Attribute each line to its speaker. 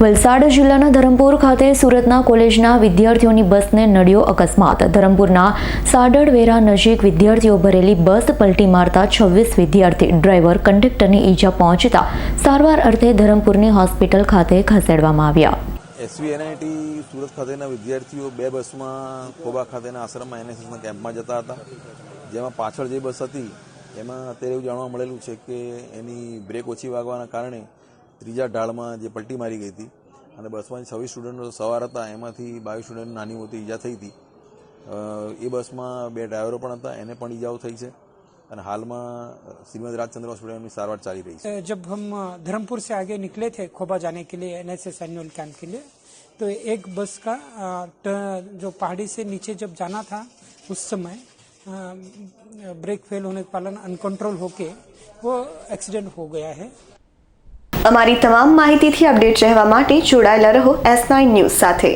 Speaker 1: વલસાડ જિલ્લાના ધરમપુર ખાતે સુરતના કોલેજના વિદ્યાર્થીઓની બસને નડ્યો અકસ્માત। ધરમપુરના સાડડવેરા નજીક વિદ્યાર્થીઓ ભરેલી બસ પલટી મારતા 26 વિદ્યાર્થી ડ્રાઈવર કંડક્ટરને ઈજા પહોંચતા સારવાર અર્થે ધરમપુરની હોસ્પિટલ ખાતે ખસેડવામાં આવ્યા।
Speaker 2: SVNIT સુરત ખાતેના વિદ્યાર્થીઓ બે બસમાં ખોબા ખાતેના આશ્રમમાં NSSના કેમ્પમાં જતા હતા, જેમાં પાછળ જે બસ હતી એમાં અત્યારે એવું જાણવા મળેલું છે કે એની બ્રેક ઓછી વાગવાના કારણે ત્રીજા ઢાળમાં જે પલટી મારી ગઈ હતી અને બસમાં 26 સ્ટુડન્ટો સવાર હતા, એમાંથી 22 સ્ટુડન્ટ નાની મોટી ઈજા થઈ હતી। એ બસમાં બે ડ્રાઈવરો પણ હતા, એને પણ ઈજાઓ થઈ છે અને હાલમાં श्रीमद राजचंद्र हॉस्पिटल में सारवार जारी रही है।
Speaker 3: जब हम धर्मपुर से आगे निकले थे खोबा जाने के लिए NSS एनुअल कैंप के लिए, तो एक बस का जो पहाड़ी से नीचे जब जाना था उस समय ब्रेक फेल होने के कारण अनकंट्रोल होके वो एक्सीडेंट हो गया है।
Speaker 4: અમારી તમામ માહિતીથી અપડેટ રહેવા માટે જોડાયેલા રહો S9 ન્યૂઝ સાથે।